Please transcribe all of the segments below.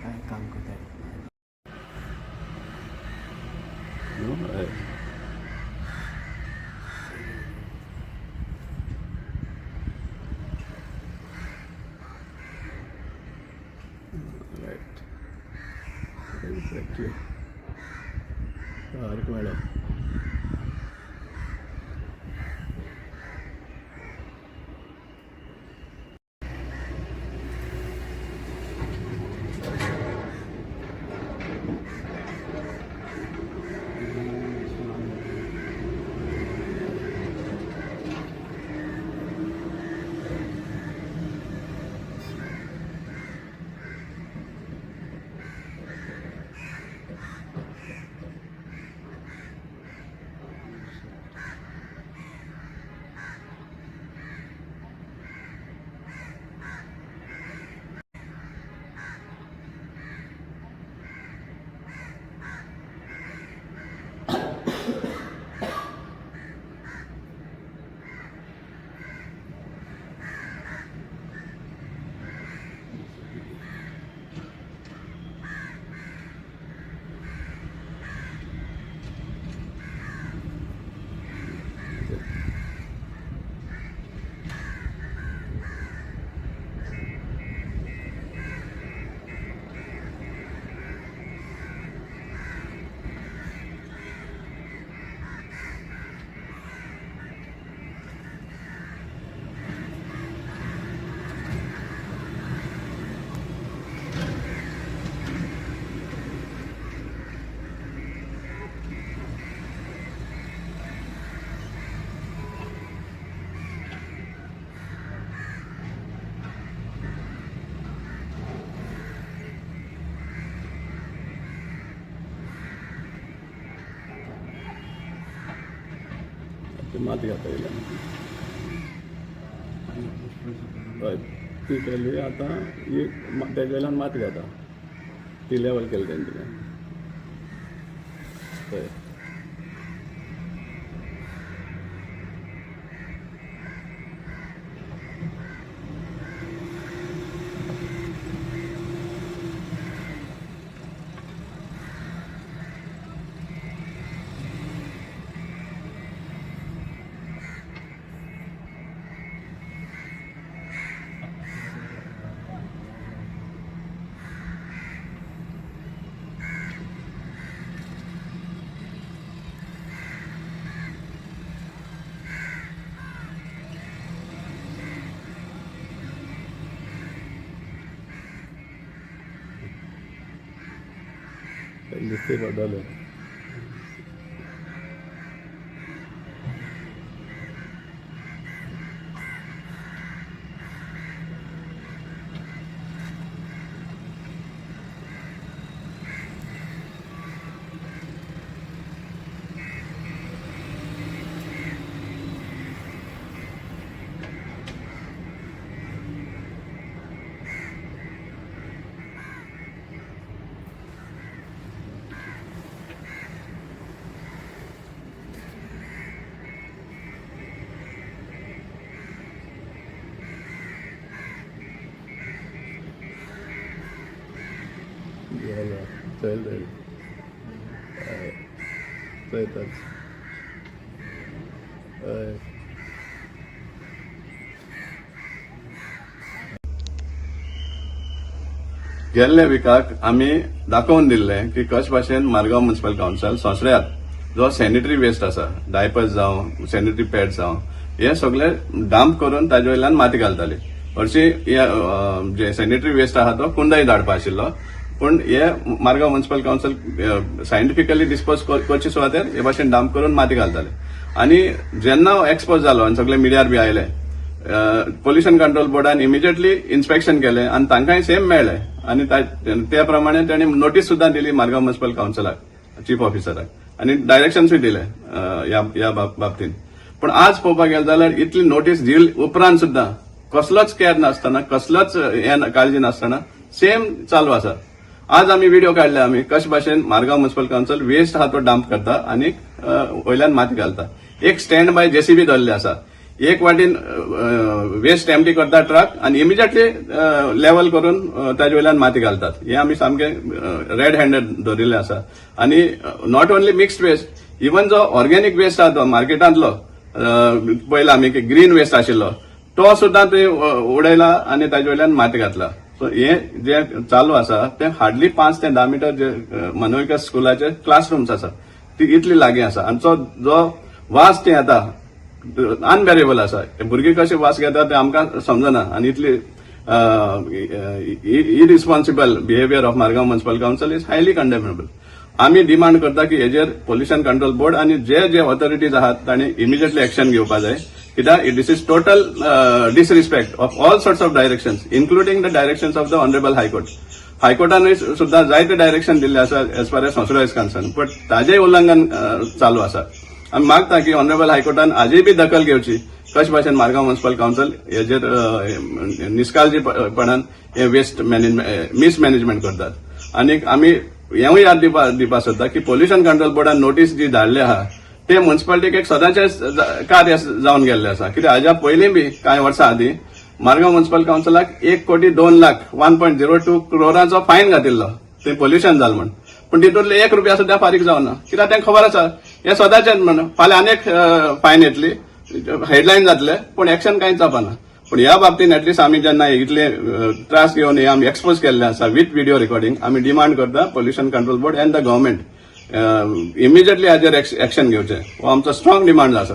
काय काम करत आहे? Right. Exactly. Arc madam. माती घालता येईल ती केली आता ही तेच्या वेळेला माती घाता ती लेवल केली त्यांनी दिसते बदल चल गेल्ले विकाक आम्ही दाखवून दिल्ले की कश भाशेन मारगांव म्युनिसिपल काउन्सिल सोंसऱ्यात जो सॅनिटरी वेस्ट आसा डायपर्स जावं सॅनिटरी पॅड्स जावं हे सगळे डंप करून ताजे वयल्यान माती घालताली हरशी जे सॅनिटरी वेस्ट आहा तो कुंडाई धाडपा आशिल्लो पण हे Margao municipal council scientifically dispose करचे सुवातेर हे भाशेन डंप करून माती घालताले आणि जेन्ना एक्सपोज जालो आणि सगळे मिडियार बी आयले पोल्युशन कंट्रोल बोर्डान इमिजिएटली इन्स्पेक्शन केले आणि तांकांय सेम मेळ्ळे आणि त्या प्रमाणे त्यांनी नोटीस सुद्धा दिली मारगांव म्युनिसिपल काउन्सिलाक चीफ ऑफिसराक आणि डायरेक्शन्सूय दिले या बाबतीन पण आज पळोवपाक गेले जाल्यार इतली नोटीस दिल उपरांत सुद्धा कसलोच केअर नासतना कसलोच काळजी नासतना सेम चालू आसा. आज आमी व्हिडिओ काढले आमी कशे भाशेन मारगांव म्युनिसिपल काउन्सिल वेस्ट आहा तो डंप करता आनी वयल्यान माती घालता. एक स्टँड बाय जेसीबी दवरले आसा. एक वाटेन वेस्ट एम्प्टी करता ट्रक आनी इमिजिएटली लेवल करून ताजे वयल्यान माती घालतात. हे आमी सामके रेड हँडेड दवरिल्ले आसा. आनी not only mixed waste even जो ऑर्गेनिक वेस्ट आहा तो मार्केटांतलो पयला आमी ग्रीन वेस्ट आशिल्लो तो सुद्धा ते उडयला आनी ताजे वयल्यान माती घातला. सो हे जे चालू आसा ते हार्डली 5 ते 10 मीटर जे मनोविकास स्कुलाचे क्लासरूम्स आसा ती इतली लागीं आसा. आनी जो वास ते येता अनबेरेबल आसा. भुरगीं कशे वास घेतात ते आमकां समजना आनी इतली irresponsible behaviour of Margao municipal council is highly condemnable. आमी डिमांड करता की हेजेर पोल्युशन कंट्रोल बोर्ड आनी जे ऑथॉरिटीज आहात तांणी इमिजिएटली एक्शन घेवपा जाय. कित्याक this is total disrespect of all sorts of directions including the directions of the honourable high court. हायकोर्टान सुद्धा जायते डायरेक्शन दिल्ले आसा एज फार एज संसद इज कन्सर्न बट ताजेय उल्लंघन चालू आसा. आमी मागता की ऑनरेबल हायकोर्टान आजय बी दखल घेवची कशे भाशेन मारगांव म्युनिसिपल काउन्सिल हेजेर निष्काळजीपणान हे वेस्ट मिसमॅनेजमेंट करतात. आनी आमी हेवूय याद दिवपाक सोदता की पोल्युशन कंट्रोल बोर्डान नोटीस जी धाडली आहा ते म्युनिसिपालिटीक एक सदांचे कार्य जावन गेल्ले आसा. कित्याक हाज्या पयलीं बी कांय वर्सां आदीं मारगांव म्युनिसिपल काउन्सिलाक 1,02,00,000 1.02 करोडांचो फायन घातिल्लो ते पोल्युशन जालें म्हण. पूण तितूंतले ₹1 सुद्धा फारीक जावना. कित्याक तांकां खबर आसा हे सदांचेच म्हण फाल्यां आनीक फायन येतली हेडलायन जातले पूण एक्शन कांयच जावपाना. पूण ह्या बाबतींत एटलीस्ट आमी जेन्ना इतले त्रास घेवन हे आमी एक्सपोज केल्ले आसा विथ व्हिडिओ रेकॉर्डिंग आमी डिमांड करता pollution control board end the government immediately हाजेर एक्शन घेवचें हो आमचो स्ट्रॉंग डिमांड आसा.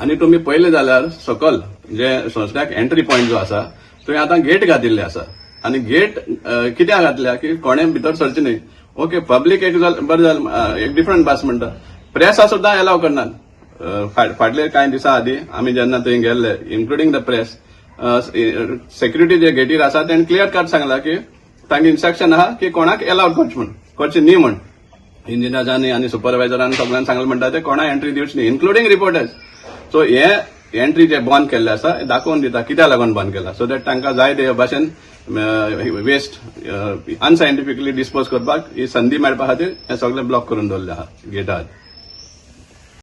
आनी तुमी पळयलें जाल्यार सकयल जे संस्थाक एंट्री पॉयंट जो आसा थंय आतां गेट घातिल्ले आसा. आनी गेट कित्याक घातल्या की कोणें भितर सरचे न्ही. ओके पब्लीक एक बरें जालें एक डिफरंट भास म्हणटा. प्रेसा सुद्दां अलाव करनात. फाटले कांय दिसां आदीं आमी जेन्ना थंय गेल्ले इन्क्लुडींग द प्रेस सेक्युरिटी जे गेटीर आसा ताणें क्लियर कट सांगला की तांकां इन्स्ट्रक्शन आहा की कोणाक अलाव करचे न्ही म्हण. इंजिनियर्सांनी आनी सुपरवायझरांनी सगळ्यांक सांगलें म्हणटा ते कोणाक एंट्री दिवची न्ही इन्क्लुडींग रिपोर्टर्स. सो हे एंट्री जे बंद केल्ले आसा दाखोवन दिता कित्याक लागून बंद केला. सो दॅट तांकां जाय ते भाशेन वेस्ट अनसायंटिफिकली डिस्पोज करपाक ही संदी मेळपा खातीर हे सगळे ब्लॉक करून दवरले आहा गेटार.